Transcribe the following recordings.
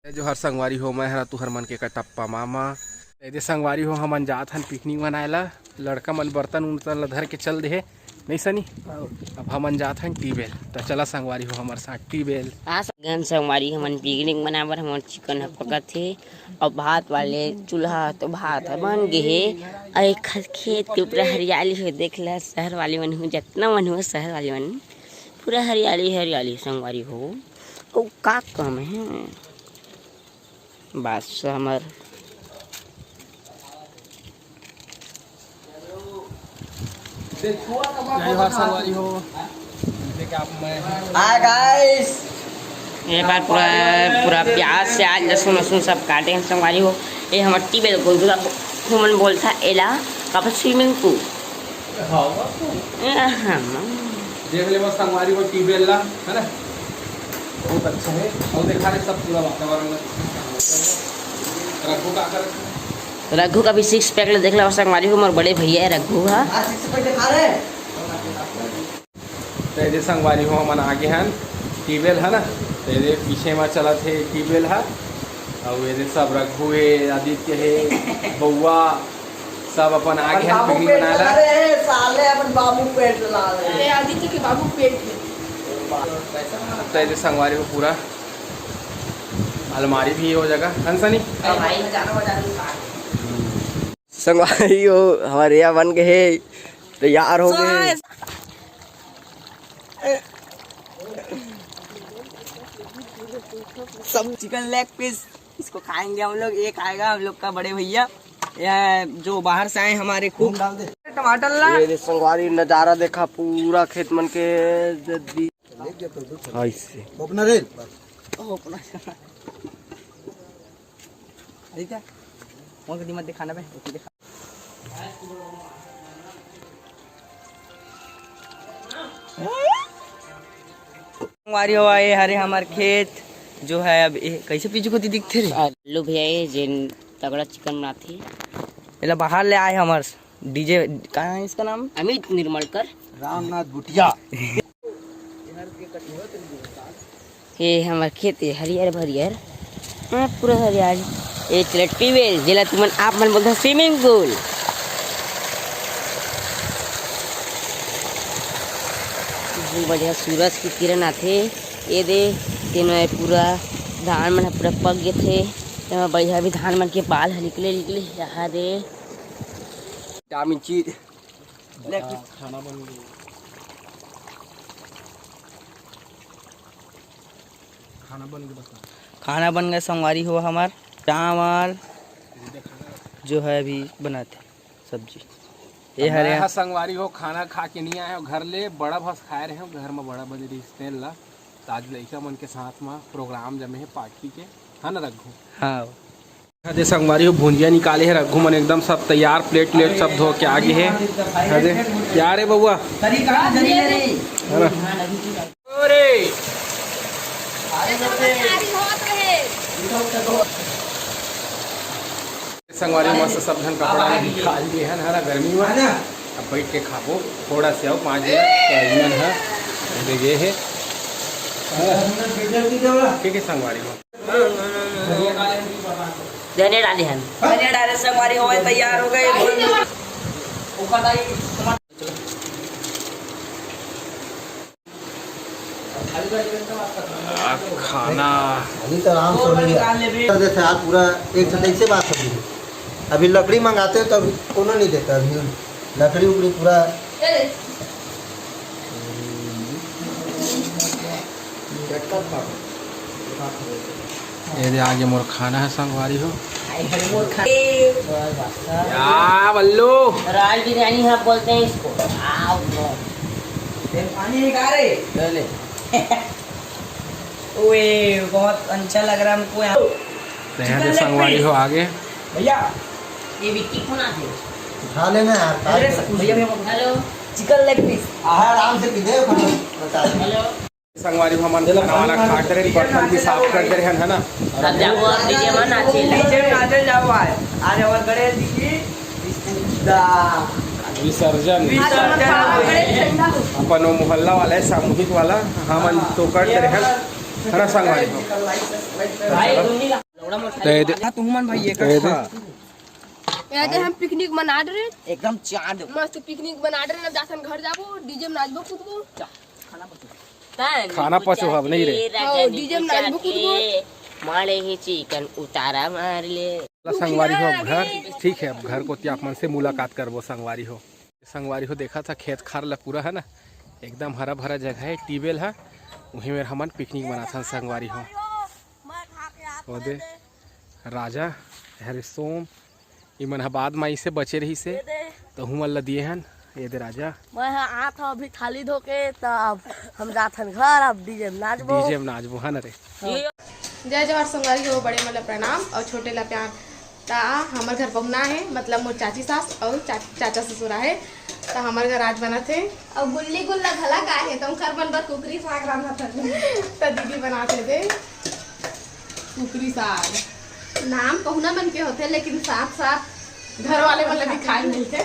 जो हर संगवारी हो मैं हरा तुहर मन के कटप्पा मामा यदि संगवारी हो हमन जात हन पिकनिक मनाएला लड़का मन बर्तन उर्तन ला धर के चल दे नहीं सनी। अब हमन जात हन टीबेल तो चला संगवारी हो हमार साथ टीबेल। गन संगवारी हमन पिकनिक मनाबर हमन चिकन पकत थे और भात वाले चूल्हा तो भात बन गे हे और एक खेत के ऊपर हरियाली है देख ला शहर वाले मन हो जितना मन हो शहर वाले मन पूरा हरियाली हरियाली संगवारी हो ओ का कम है बस हमार संगवारी हो हाय गाइस ये बार पूरा पूरा प्याज से आज लहसुन लहसुन सब काटे हैं संगवारी हो। ये हमार टीबेल को हमन बोलता एला का स्विमिंग पूल देख ले बस संगवारी हो टीबेल ला है ना बहुत अच्छा है और देखा रे सब पूरा वातावरण रघु का कर रघु का भी 6 पैक ले देख ला संगवारी हो मोर बड़े भैया है रघु हा 6 पैक दिखा रहे तो ये संगवारी हो हमन आगे हन टीबेल है ना तो ये पीछे में चला थे टीबेल है और ये सब रघु है आदित्य है बउआ सब अपन आगे हन पिकनिक मनाला साले अपन बाबू पेट ला रहे आदित्य के बाबू पेट में तो ये संगवारी हो पूरा अलमारी भी हो जगह हंसनी संगवारी हो हमारे यहाँ बन गए तैयार हो गए सब चिकन लेग पीस इसको खाएंगे हम लोग। ये खाएगा हम लोग का बड़े भैया यह जो बाहर से आए हमारे खूब टमाटर ला ये संगवारी नजारा देखा पूरा खेत मन के ऐसे ओपनर रे ओपनर क्या कौन सा मत दिखाना पे दिखा संगवारी हो आए हरे हमार खेत जो है अब कैसे पीछे को दिखते रे लो भैया ये जेन तगड़ा चिकन बनाती एला बाहर ले आए हमार डीजे क्या है इसका नाम अमित निर्मलकर रामनाथ बुटिया ये हमार खेत है हरियर भरियर पूरा हरियाली ये चले टीबेल जिला तुमन आप मन बोलते स्विमिंग पूल बढ़िया सूरज की किरण आथे ये दे तीनों पूरा धान मन पूरा पक गए थे बढ़िया भी धान मन के बाल निकले निकले यहाँ दे विटामिन चीज खाना बन गया खाना बन गया संगवारी हो हमार चावल जो है अभी बनाते सब्जी ये हरे संगवारी हो खाना खा के नहीं आए हो घर ले बड़ा भस खाए रहे हो घर में बड़ा बजे रिश्ते ला आज लड़का मन के साथ में प्रोग्राम जमे है पार्टी के है ना रघु। हाँ दे संगवारी हो भुंजिया निकाले है रघु मन एकदम सब तैयार प्लेट प्लेट सब धो के आगे है दे क्या रे बउआ संगवारी मस्त सब धन कपड़ा निकाल दिए हैं हरा गर्मी में अब बैठ के खाबो थोड़ा से आओ 5 मिनट है ये है ठीक है संगवारी हो धनिया डाले हैं धनिया डाले संगवारी हो तैयार हो गए खाना अभी तो आराम से आज पूरा एक घंटे से बात होगी। अभी लकड़ी मंगाते हो तो अभी कोनो नहीं देता अभी लकड़ी उकड़ी पूरा ये आगे मोर खाना है संगवारी हो या बल्लू राज बिरयानी हम बोलते हैं इसको पानी निकाल रहे ओए बहुत अच्छा लग रहा है हमको यहाँ संगवारी हो आगे भैया ये विक्की कौन आते उठा लेना यार भैया हेलो चिकन लेग पीस आराम से पीते हेलो संगवारी हो हमारे खाना खा कर बर्तन भी साफ कर दे रहे हैं ना अब जाओ आप डीजे में नाचे डीजे में नाचे जाओ आज और गणेश जी की विसर्जन अपन वो मोहल्ला वाला है सामूहिक वाला हम तो कर दे रहे हैं संगवारी हो तू मन भाई ये हम पिकनिक मना रहे एकदम चांद मस्त पिकनिक मना रहे ना जासन घर जाबो डीजे में नाचबो कूदबो खाना पचो अब नहीं रे डीजे में नाचबो कूदबो मारे ही चिकन उतारा मार ले। संगवारी हो अब घर ठीक है। अब घर को त्याग मन से मुलाकात करबो संगवारी हो देखा था खेत खार ला पूरा है ना एकदम हरा भरा जगह है टीबेल है वहीं में हमन पिकनिक मनाथन संगवारी हो ओदे राजा हरे सोम इमन बाद माई से बचे रही से तो हम ला दिए हन ये दे राजा मैं आत अभी थाली धोके तब हम जाथन घर अब डीजे में नाचबो है ना रे। जय जवाहर संगवारी हो बड़े मतलब प्रणाम और छोटे ला प्यार। ता हमार घर पहुना है मतलब मोर चाची सास और चाचा ससुरा है तो हमार घर आज बना थे अब गुल्ली गुल्ला घला का है तुम कर बनबर कुकरी साग रांधा था तो दीदी बनाते थे कुकरी साग। नाम पहुना मन के होते लेकिन साथ साथ घर वाले मतलब भी खाए मिलते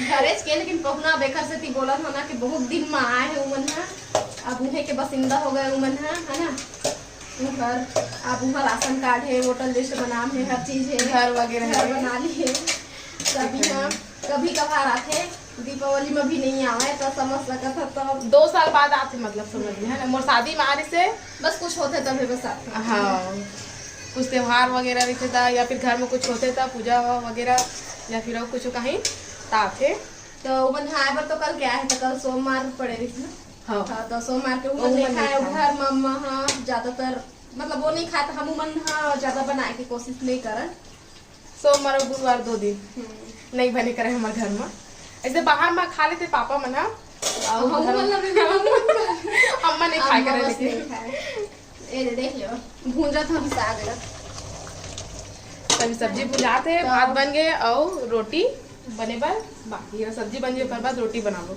घरेज के लेकिन पहुना बेकर से ती बोला था ना कि बहुत दिन में आए हैं उमन है अब उन्हें के बसिंदा हो गए उमन है ना घर अब वहाँ राशन कार्ड है वोटर लिस्ट बनाम है हर चीज है घर वगैरह घर बना लिए सभी यहाँ कभी कभार आते दीपावली में भी नहीं आवे तो समझ सकता था तो 2 साल बाद आते मतलब समझ में है ना मोर शादी में आ रही से बस कुछ होते तभी बस आते हाँ कुछ त्योहार वगैरह रहते था या फिर घर में कुछ होते था पूजा वगैरह या फिर और कुछ कहीं ताते तो उमन हाँ पर तो कल क्या है तो कल सोमवार पड़े रही थी हाँ तो सोमवार के उमन नहीं खाए घर मम्मा हाँ ज्यादातर मतलब वो नहीं खाते हम उमन हाँ ज्यादा बनाए की कोशिश नहीं करन सोमवार और गुरुवार 2 दिन नहीं बने करे हमारे घर में ऐसे बाहर में खा लेते पापा मना अम्मा नहीं खाए करे लेकिन ये देख लो भूंजा था साग तभी सब्जी भुजाते भात बन गए और रोटी बने पर बाकी है सब्जी बन गई पर बाद रोटी बना लो।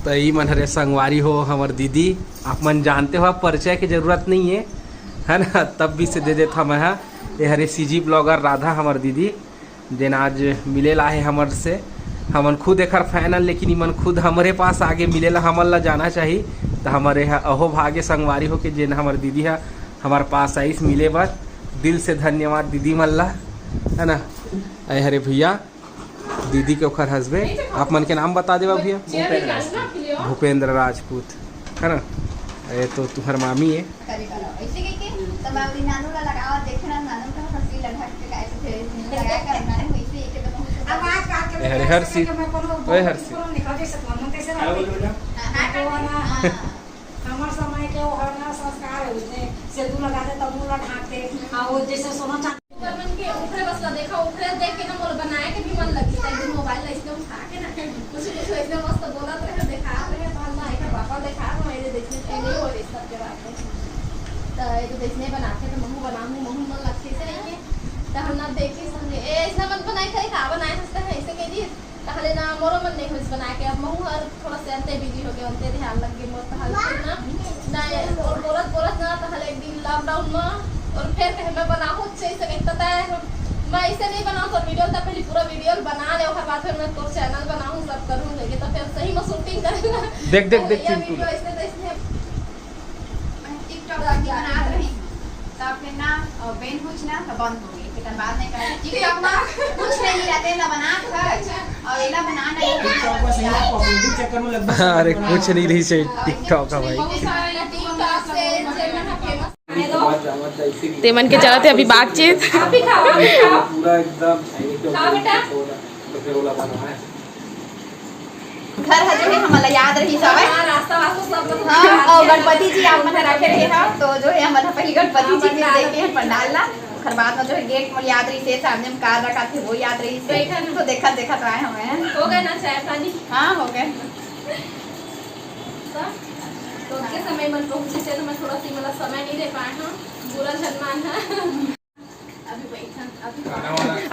तो ई मन हरे संगवारी हो हमार दीदी आप मन जानते हो परिचय की जरूरत नहीं है ना तब भी से दे देता मैं ये हरे सीजी ब्लॉगर राधा हमार दीदी जेन आज मिलेला है हमर से हमन खुद एक फैन लेकिन इमन खुद हमारे पास आगे मिलेला हमन ला जाना चाहिए तो हमारे अहो भाग्य संगवारी हो के जेन हमार दीदी है हमारे पास आई मिले बर दिल से धन्यवाद दीदी मन ला है ना। अरे हरे भैया दीदी के ओखर हस्बैंड आप मन के नाम बता देवा भैया भूपेंद्र राजपूत है ना ये तो तुम्हार मामी है हरे हर्षी ओए हर्षी हमार समय के वो हरना संस्कार होते से तू लगाते तब मुला ढाकते आ वो जैसे सोना चांदी मन के ऊपर बस देखा ऊपर देख के ना मोर बनाए के भी मन लगी था दिन मोबाइल इसने उठा के ना कुछ ऐसे मस्त बोला तो दिखा रहे तो अल्लाह एक पापा दिखा रहा मेरे देखने के लिए और इस सब के बात है तो ये तो देखने बनाते तो मम्मी बनाऊं मम्मी मन लगती से नहीं तो हम ना देख के समझे ए ऐसा मन बनाए करे का बनाए सकता है ऐसे के लिए ताहले ना मोरो मन नहीं कुछ बना के अब महू हर थोड़ा से अंते बिजी हो गए अंते ध्यान लग गए मोर ताहले ना और बोलत ना ताहले एक दिन लॉकडाउन में और फिर कहे मैं बनाऊं चाहिए सके तता मैं ऐसे नहीं बनाऊं तो वीडियो तब पहले पूरा वीडियो बना ले और बाद फिर मैं तो चैनल बनाऊं सब करूं लेके तो फिर सही में शूटिंग करूंगा देख चिंटू ऐसे टिकटॉक बना रही तो फिर ना बेन कुछ ना तो बंद हो गई फिर बाद में कर टिकटॉक में कुछ नहीं रहते ना बना और इला बनाना टिकटॉक में सही पब्लिक चक्कर में लग अरे कुछ नहीं रही से टिकटॉक का भाई तेमन के चलते अभी बातचीत पूरा एकदम घर है जो है हमारा याद रही सब रास्ता सब हां और गणपति जी आप मन रखे रहे हैं तो जो है हमारा पहले गणपति जी के देखे हैं पंडाल ला फिर बाद में जो है गेट में याद रही से सामने में कार रखा थे वो याद रही से तो देखा तो आए हुए हैं हो गए ना चाय पानी हां हो गए तो के समय मन पहुंचे से तो मैं थोड़ा सी मतलब समय नहीं दे पाए हां बुरा जन्मान है अभी बैठा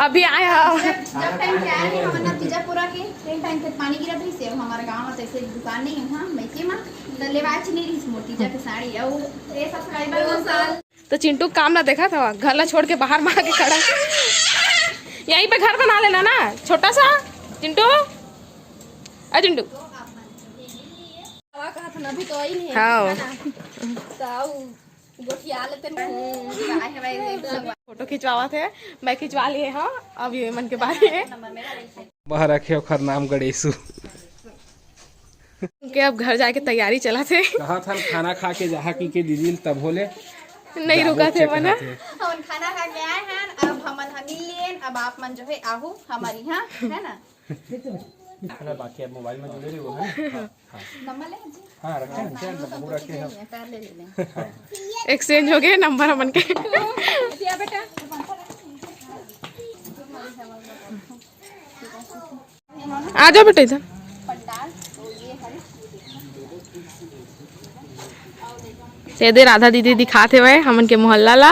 अभी आया जब टाइम पे आए हम ना तीजापुरा के टाइम पे पानी गिरत रही से हमारे गांव में ऐसे दुकान नहीं है हां मैचे में तो लेवाच नहीं रही मोटी जा के साड़ी और ये सब्सक्राइबर 2 साल तो चिंटू काम ना देखा था घर ला छोड़ के बाहर में आके खड़ा यहीं पे घर बना लेना ना छोटा सा चिंटू चिंटू कहा था ना अभी तो आई नहीं है हाँ गोठिया लेते फोटो खिंचवावा थे, मैं खिंचवा लिए हाँ। अब ये मन के बारे है वह रखे ओखर नाम गणेशु। उनके अब घर जाके तैयारी चला थे। कहा था खाना खा के जहाँ की के दीदी तब बोले नहीं रुका थे मना। हम खाना खा के आए हैं, अब हम मिल लिए, अब आप मन जो है आहू हमारी यहाँ है ना। बाकी अब मोबाइल में जुड़े रही वो है। नंबर ले हाँ रखे नंबर रखे हैं। पैर ले लें। एक्सचेंज हो गए नंबर हमन के। दिया बेटा आ जाओ बेटा इधर। सीधे राधा दीदी दिखाते हुए हमन के मोहल्ला ला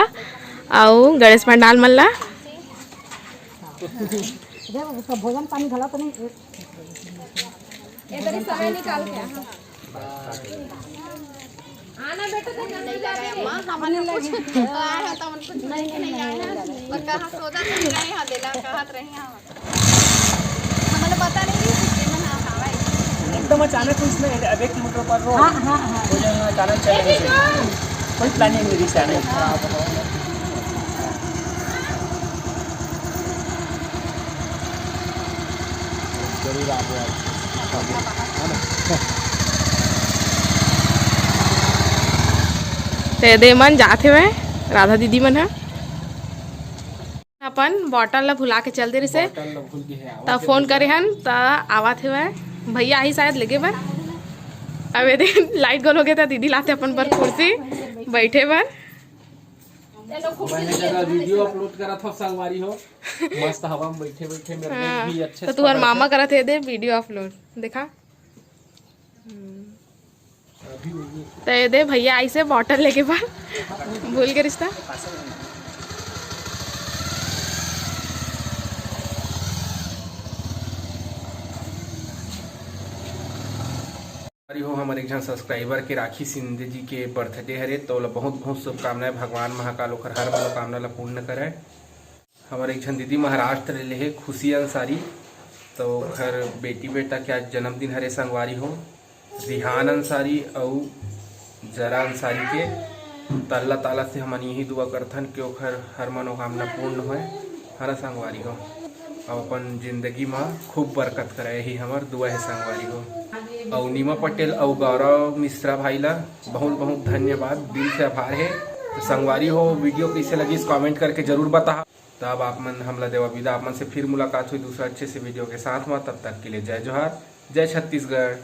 और गणेश पंडाल मन ला। भोजन पानी भला तो नहीं इधर समय निकाल के आना बेटा तो मां हमने कुछ आए हैं तो हम कुछ नहीं आए हैं, और कहां सोचा नहीं रहे हैं देला कहत रहे हैं हमने पता नहीं कि मन आवा एकदम अचानक कुछ नहीं, अब 1 किलोमीटर पर रोड हो जाएगा, अचानक चल गए, कोई प्लानिंग नहीं रिश्ता नहीं खराब हो। जरूर आप ते मन जाते हुए राधा दीदी मन है अपन बॉटल ला भुला के चलते रहे तब फोन करे हन त आवत हुए भैया ही शायद लगे बर। अब ये लाइट गोल हो गया था, दीदी लाते अपन पर कुर्सी बैठे बर। वीडियो अपलोड करा था संगवारी हो मस्त हवा में बैठे बैठे मेरे भी अच्छे। तो तुम्हार मामा करा थे दे वीडियो अपलोड देखा। तो ये दे भैया आई से बॉटल लेके बार भूल के रिश्ता। हो हमारे एक जन सब्सक्राइबर के राखी सिंधे जी के बर्थडे हरे तो बहुत बहुत शुभकामनाएं। भगवान महाकाल ओकर हर मनोकामना ला पूर्ण करे। हमारे एक जन दीदी महाराष्ट्र ले है खुशी अंसारी, तो घर बेटी बेटा के आज जन्मदिन हरे संगवारी हो। रिहान अंसारी और जरा अंसारी के तो अल्लाह ताला से हम यही दुआ करथन कि ओकर हर मनोकामना पूर्ण होए हरा संगवारी हो और अपन जिंदगी में खूब बरकत करे, यही हमार दुआ है संगवारी हो। और नीमा पटेल और गौरव मिश्रा भाई ला बहुत बहुत धन्यवाद, दिल से आभार है। तो संगवारी हो वीडियो कैसे लगी इस कमेंट करके जरूर बता। तब आप मन हमला देवा विदा, आप मन से फिर मुलाकात हुई दूसरा अच्छे से वीडियो के साथ में। तब तक के लिए जय जोहार, जय छत्तीसगढ़।